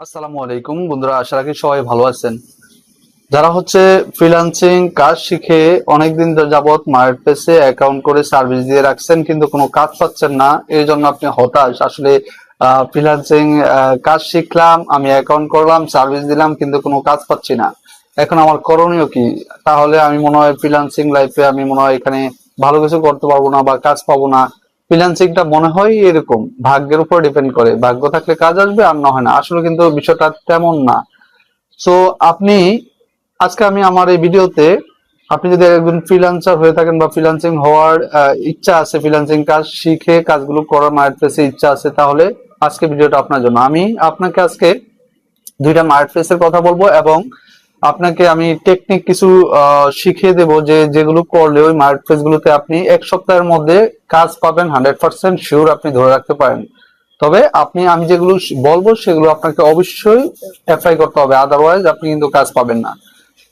আসসালামু আলাইকুম বন্ধুরা, আশা রাখি সবাই ভালো আছেন। যারা ফ্রিল্যান্সিং কাজ শিখে অনেকদিন যাবত মার্কেটপ্লেসে অ্যাকাউন্ট করে সার্ভিস দিয়ে রাখছেন কিন্তু কোনো কাজ পাচ্ছেন না, এই জন্য আপনি হতাশ। আসলে ফ্রিল্যান্সিং কাজ শিখলাম, আমি অ্যাকাউন্ট করলাম, সার্ভিস দিলাম, কিন্তু কোনো কাজ পাচ্ছি না। এখন আমার করণীয় কি? তাহলে আমি মনে হয় ফ্রিল্যান্সিং লাইফে আমি মনে হয় এখানে ভালো কিছু করতে পারবো না বা কাজ পাবো না। ফ্রিল্যান্সিংটা মনে হয় এরকম ভাগ্যের উপর ডিপেন্ড করে, ভাগ্য থাকলে কাজ আসবে আর না হয় না। আসলে কিন্তু বিষয়টা তেমন না। সো আপনি আজকে আমি আমার এই ভিডিওতে, আপনি যদি একজন ফ্রিল্যান্সার হয়ে থাকেন বা ফ্রিল্যান্সিং হওয়ার ইচ্ছা আছে, ফ্রিল্যান্সিং কাজ শিখে কাজগুলো করার মার্কেটপ্লেসে ইচ্ছা আছে, তাহলে আজকে ভিডিওটা আপনার জন্য। আমি আপনাকে আজকে দুইটা মার্কেটপ্লেসের কথা বলবো এবং আপনাকে আমি টেকনিক কিছু শিখিয়ে দেবো যে যেগুলো করলে ওই মার্কেটপ্লেস গুলোতে আপনি এক সপ্তাহের মধ্যে কাজ পাবেন, 100% শিওর আপনি ধরে রাখতে পারেন। তবে আমি যেগুলো বলবো সেগুলো আপনাকে অবশ্যই অ্যাপ্লাই করতে হবে, আদারওয়াইজ আপনি কিন্তু কাজ পাবেন না।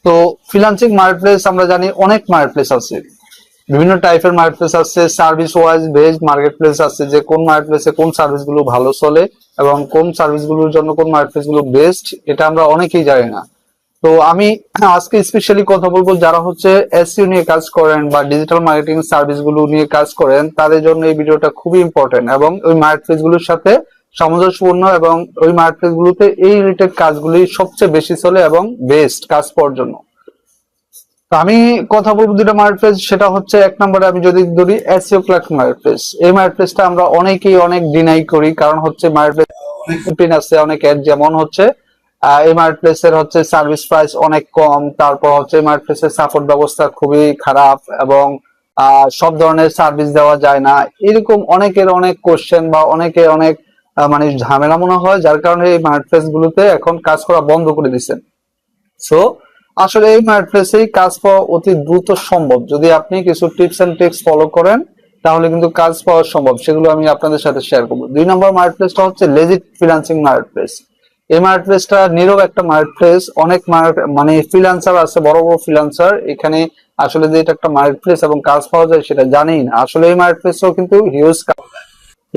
তো ফ্রিল্যান্সিং মার্কেটপ্লেস আমরা জানি অনেক মার্কেটপ্লেস আছে, বিভিন্ন টাইপের মার্কেটপ্লেস আছে, সার্ভিস ওয়াইজ বেসড মার্কেটপ্লেস আছে, যে কোন মার্কেটপ্লেসে কোন সার্ভিস গুলো ভালো চলে এবং কোন সার্ভিস গুলোর জন্য কোন মার্কেটপ্লেস গুলো বেস্ট, এটা আমরা অনেকেই জানি না। তো আমি আজকে স্পেশালি কথা বলবো যারা এসইও নিয়ে কাজ করেন বা ডিজিটাল মার্কেটিং সার্ভিস গুলো নিয়ে কাজ করেন, তাদের জন্য এই ভিডিওটা খুবই ইম্পর্টেন্ট এবং ওই মার্কেটপ্লেস গুলোর সাথে সামঞ্জস্যপূর্ণ, এবং ওই মার্কেটপ্লেস গুলোতে এই রিলেটেড কাজগুলি সবচেয়ে বেশি চলে এবং বেস্ট কাজ পাওয়ার জন্য। তো আমি কথা বলবো দুটো মার্কেটপ্লেস, সেটা এক নম্বরে আমি যদি ধরি এসইও ক্লার্ক মার্কেটপ্লেস। এই মার্কেটপ্লেসটা আমরা অনেকেই অনেক ডিনাই করি, কারণ মার্কেটপ্লেস অনেক কঠিন আছে, অনেক অ্যাড, যেমন এই মার্কেটপ্লেস এর সার্ভিস প্রাইস অনেক কম, তারপর এই মার্কেটপ্লেস এর সাপোর্ট ব্যবস্থা খুবই খারাপ এবং সব ধরনের সার্ভিস দেওয়া যায় না, এরকম অনেকের অনেক কোশ্চেন বা অনেকে অনেক মানে ঝামেলা মনে হয়, যার কারণে এই মার্কেটপ্লেস গুলোতে এখন কাজ করা বন্ধ করে দিচ্ছেন। সো আসলে এই মার্কেটপ্লেসেই কাজ পাওয়া অতি দ্রুত সম্ভব, যদি আপনি কিছু টিপস এন্ড ট্রিক্স ফলো করেন তাহলে কিন্তু কাজ পাওয়া সম্ভব, সেগুলো আমি আপনাদের সাথে শেয়ার করবো। দুই নম্বর মার্কেটপ্লেসটা লেজিট ফ্রিল্যান্সিং মার্কেটপ্লেস। এই মার্কেটপ্লেসটা নীরব একটা মার্কেটপ্লেস, অনেক মানে ফ্রিল্যান্সার আছে, বড় বড় ফ্রিল্যান্সার এখানে আসলে যে এটা একটা মার্কেটপ্লেস এবং কাজ পাওয়া যায় সেটা জানেই না। আসলে এই মার্কেটপ্লেসও কিন্তু huge,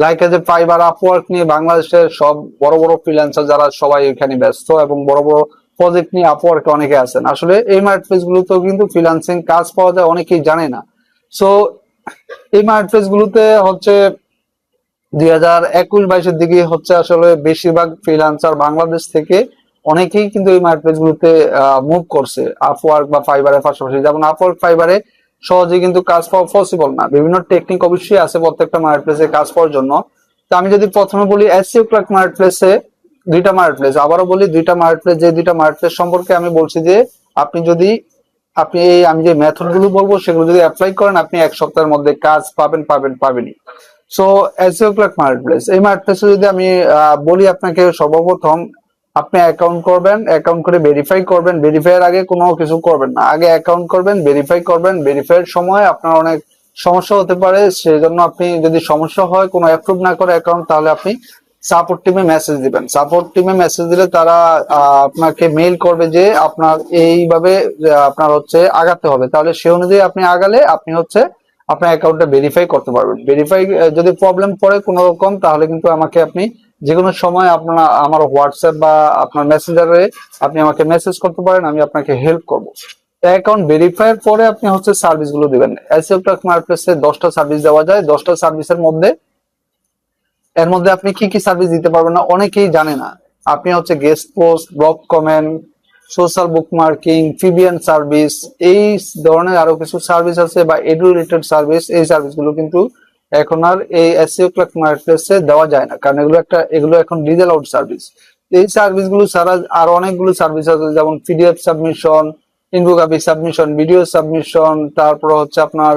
like as a fibre, Upwork নিয়ে বাংলাদেশের সব বড় বড় ফ্রিল্যান্সার যারা সবাই এখানে ব্যস্ত এবং বড় বড় প্রজেক্ট নিয়ে আপওয়ার্কে অনেকে আছেন। আসলে এই মার্কেটপ্লেস গুলোতেও কিন্তু ফ্রিল্যান্সিং কাজ পাওয়া যায়, অনেকেই জানে না। সো এই মার্কেটপ্লেস গুলোতে 2021-22-এর দিকে আসলে বেশিরভাগ ফ্রিল্যান্সার বাংলাদেশ থেকে অনেকেই কিন্তু এই মার্কেটপ্লেস গুলোতে মুভ করছে, আপওয়ার্ক বা ফাইবারের পাশাপাশি। যেমন আপওয়ার্ক, ফাইবারে সহজে কিন্তু কাজ পাওয়া পসিবল না, বিভিন্ন টেকনিক অবশ্যই আছে প্রত্যেকটা মার্কেটপ্লেসে কাজ পাওয়ার জন্য। তো আমি যদি প্রথমে বলি এসইও ক্লার্ক মার্কেটপ্লেসে দুইটা মার্কেটপ্লেস, আবারও বলি দুইটা মার্কেটপ্লেস, যে দুইটা মার্কেটপ্লেস সম্পর্কে আমি বলছি যে আপনি যদি আমি যে মেথড গুলো বলবো সেগুলো যদি অ্যাপ্লাই করেন, আপনি এক সপ্তাহের মধ্যে কাজ পাবেনই। সো এসইও ক্লার্ক মার্কেটপ্লেস, এই মার্কেটপ্লেসে যদি আমি বলি আপনাকে, সর্বপ্রথম আপনি অ্যাকাউন্ট করবেন, অ্যাকাউন্ট করে ভেরিফাই করবেন। ভেরিফাই এর আগে কোনো কিছু করবেন না, আগে অ্যাকাউন্ট করবেন, ভেরিফাই করবেন। ভেরিফাইয়ের সময় আপনার অনেক সমস্যা হতে পারে, সেজন্য আপনি যদি সমস্যা হয় কোনো অ্যাপ্রুভ না করে অ্যাকাউন্ট, তাহলে আপনি সাপোর্ট টিমে মেসেজ দিবেন। সাপোর্ট টিমে মেসেজ দিলে তারা আপনাকে মেইল করবে যে আপনার এইভাবে আপনার আগাতে হবে, তাহলে সে অনুযায়ী আপনি আগালে আপনি আপনার অ্যাকাউন্টটা ভেরিফাই করতে পারবেন। ভেরিফাই যদি প্রবলেম পড়ে কোনো রকম, তাহলে কিন্তু আমাকে আপনি যে কোনো সময় আমার হোয়াটসঅ্যাপ বা আপনার মেসেঞ্জারে আপনি আমাকে মেসেজ করতে পারেন, আমি আপনাকে হেল্প করবো। অ্যাকাউন্ট ভেরিফাই এর পরে আপনি সার্ভিস গুলো দিবেন। এসইও ক্লার্ক মার্কেটপ্লেসে 10টা সার্ভিস দেওয়া যায়। 10টা সার্ভিসের মধ্যে আপনি কি কি সার্ভিস দিতে পারবেন না অনেকেই জানে না। আপনি guest post, blog comment, social bookmarking, PBN service, এই ধরনের আরো কিছু সার্ভিস আছে, বা এডু রিলেটেড সার্ভিস। এই সার্ভিসগুলো কিন্তু এখন আর এই এসইও ক্লার্ক মার্কেটপ্লেসে দেওয়া যায় না, কারণ এগুলো এখন ডিজেল আউট সার্ভিস। এই সার্ভিসগুলো ছাড়া আরো অনেকগুলো সার্ভিস আছে, যেমন PDF submission, infographic submission, video submission, তারপর আপনার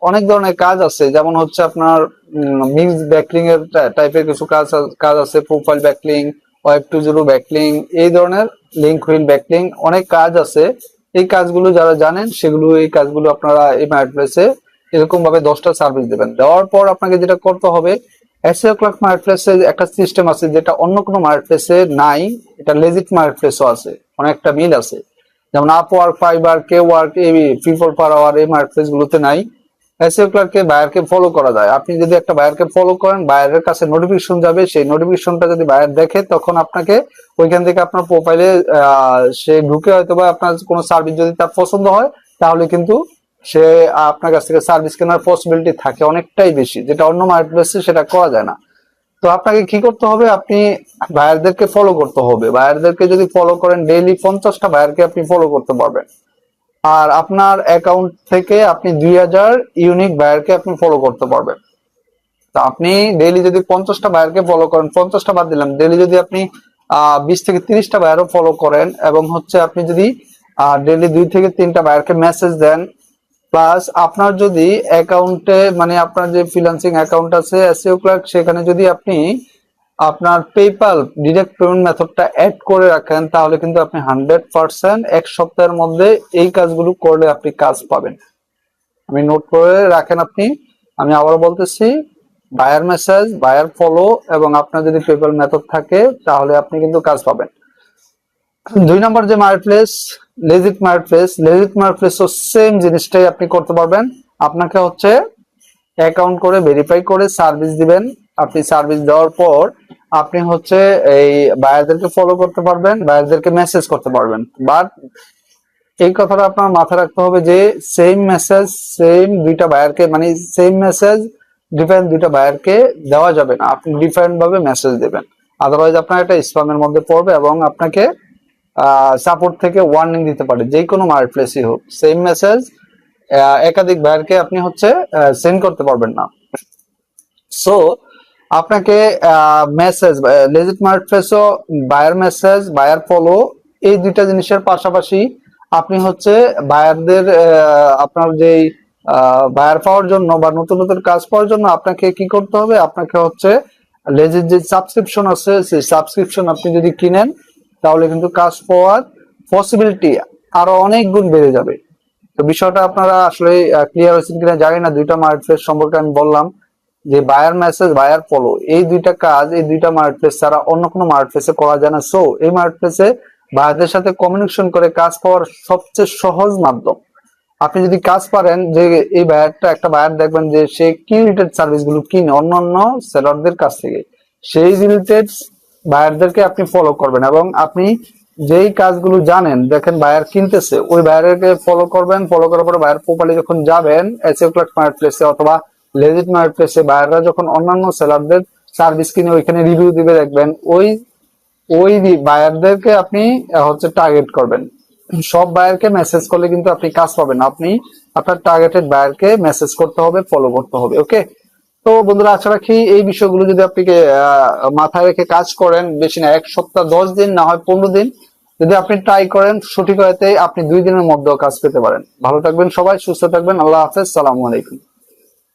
অনেক ধরনের কাজ আছে, যেমন আপনার মিক্স ব্যাকলিং এর টাইপের কিছু কাজ আছে, profile backlinking, web two zero backlinking, এই ধরনের লিঙ্ক হুইল ব্যাকলিং, অনেক কাজ আছে। এই কাজগুলো যারা জানেন এই কাজগুলো আপনারা এই মার্কেটপ্লেসে এরকম ভাবে 10টা সার্ভিস দেবেন। দেওয়ার পর আপনাকে যেটা করতে হবে, এসইও ক্লার্ক মার্কেটপ্লেসে একটা সিস্টেম আছে যেটা অন্য কোনো মার্কেটপ্লেসে নাই, এটা লেজিট মার্কেটপ্লেসও আছে, অনেকটা মিল আছে। যেমন আপওয়ার্ক, ফাইবার, কে ওয়ার্ক, এই পিপল পার আওয়ার, এই মার্কেটপ্লেস গুলোতে নাই। এসইও ক্লার্কে বায়ারকে ফলো করা যায়। আপনি যদি একটা বায়ারকে ফলো করেন, বায়ারের কাছে নোটিফিকেশন যাবে, সেই নোটিফিকেশনটা যদি বায়ার দেখে তখন আপনাকে ওইখান থেকে আপনার প্রোফাইলে সে ঢুকে হয়তো বা আপনার কোনো সার্ভিস যদি তার পছন্দ হয় তাহলে কিন্তু সে আপনার কাছ থেকে সার্ভিস কেনার পসিবিলিটি থাকে অনেকটাই বেশি, যেটা অন্য মার্কেটপ্লেসে সেটা করা যায় না। তো আপনাকে কি করতে হবে, আপনি বায়ারদেরকে ফলো করতে হবে। বায়ারদেরকে যদি ফলো করেন, ডেইলি 50টা বায়ারকে আপনি ফলো করতে পারবেন। আর আপনার অ্যাকাউন্ট থেকে আপনি 2000 ইউনিক বায়ারকে আপনি ফলো করতে পারবেন। তো আপনি ডেইলি যদি 50টা বায়ারকে ফলো করেন, 50টা বাদ দিলাম, ডেইলি যদি আপনি 20 থেকে 30টা বায়ারও ফলো করেন এবং হচ্ছে আপনি যদি ডেইলি 2 থেকে 3টা বায়ারকে মেসেজ দেন, প্লাস আপনার যদি অ্যাকাউন্টে মানে আপনার যে ফ্রিল্যান্সিং অ্যাকাউন্ট আছে এসইও ক্লার্ক, সেখানে যদি আপনি আপনার পেপ্যাল ডিরেক্ট পেমেন্ট মেথডটা অ্যাড করে রাখেন তাহলে কিন্তু আপনি 100% এক সপ্তাহের মধ্যে এই কাজগুলো করলে আপনি কাজ পাবেন। আমি নোট করে রাখেন আপনি। আমি আবার বলতেছি, বায়ার মেসেজ, বায়ার ফলো এবং আপনার যদি পেপ্যাল মেথড থাকে তাহলে আপনি কিন্তু কাজ পাবেন। 2 নম্বর যে মার্কেটপ্লেস, লেজিট মার্কেটপ্লেস। লেজিট মার্কেটপ্লেসও সেম জিনিসটাই আপনি করতে পারবেন। আপনাকে হচ্ছে অ্যাকাউন্ট করে ভেরিফাই করে সার্ভিস দিবেন। আপনি সার্ভিস দেওয়ার পর আপনি হচ্ছে এই বায়ারদেরকে ফলো করতে পারবেন, বায়ারদেরকে মেসেজ করতে পারবেন। বাট এই কথাটা আপনার মাথায় রাখতে হবে যে সেম মেসেজ সেম দুইটা বায়ারকে, মানে সেম মেসেজ ডিফারেন্ট দুইটা বায়ারকে দেওয়া যাবে না। আপনি ডিফারেন্ট ভাবে মেসেজ দেবেন, আদারওয়াইজ আপনার একটা স্প্যামের মধ্যে পড়বে এবং আপনাকে সাপোর্ট থেকে ওয়ার্নিং দিতে পারে। যে কোনো মার্কেটপ্লেসই হোক, সেম মেসেজ একাধিক বায়ারকে আপনি হচ্ছে সেন্ড করতে পারবেন না। সো আপনাকে মেসেজ, লেজিট মার্কেটপ্লেসও বায়ার মেসেজ, বায়ার ফলো, এই দুইটা জিনিসের পাশাপাশি আপনি হচ্ছে বায়ারদের আপনার যেই বায়ার পাওয়ার জন্য বা নতুন নতুন কাজ পাওয়ার জন্য আপনাকে কি করতে হবে, আপনাকে হচ্ছে লেজিট যে সাবস্ক্রিপশন আছে সেই সাবস্ক্রিপশন আপনি যদি কিনেন তাহলে কিন্তু কাজ পাওয়ার পসিবিলিটি আরো অনেক গুণ বেড়ে যাবে। তো বিষয়টা আপনারা আসলে ক্লিয়ার হয়েছেন কিনা জানি না। দুইটা মার্কেটপ্লেস সম্পর্কে আমি বললাম যে বায়ার মেসেজ, বায়ার ফলো, এই দুইটা কাজ এই দুইটা মার্কেটপ্লেস ছাড়া অন্য কোনো মার্কেটপ্লেসে করা যায় না। সো এই মার্কেটপ্লেসে বায়ারদের সাথে কমিউনিকেশন করে কাজ পাওয়ার সবচেয়ে সহজ মাধ্যম। আপনি যদি কাজ পারেন, যে এই বায়ারটা, একটা বায়ার দেখবেন যে সে কি রিলেটেড সার্ভিস গুলো কিনে অন্যান্য সেলারদের কাছ থেকে, সেই রিলেটেড বায়ারদেরকে আপনি ফলো করবেন এবং আপনি যেই কাজগুলো জানেন দেখেন বায়ার কিনতেছে ওই বায়ারকে ফলো করবেন। ফলো করার পরে বায়ার প্রোফাইলে যখন যাবেন এসইও ক্লার্ক মার্কেটপ্লেসে অথবা লেজিট মার্কেটপ্লেসে, বায়াররা যখন অন্যান্য সেলারদের সার্ভিস কিনে ওইখানে রিভিউ দিবে, দেখবেন ওই ওই বায়ারদেরকে আপনি হচ্ছে টার্গেট করবেন। সব বায়ারকে মেসেজ করলে কিন্তু আপনি কাজ পাবেন। আপনি আপনার টার্গেটেড বায়ারকে মেসেজ করতে হবে, ফলো করতে হবে। ওকে, তো বন্ধুরা আশা রাখি এই বিষয়গুলো যদি আপনি মাথায় রেখে কাজ করেন, বেশি না 1 সপ্তাহ, 10 দিন, না হয় 15 দিন যদি আপনি ট্রাই করেন, সঠিক হয়তে আপনি 2 দিনের মধ্যেও কাজ পেতে পারেন। ভালো থাকবেন সবাই, সুস্থ থাকবেন। আল্লাহ হাফেজ, সালামু আলাইকুম।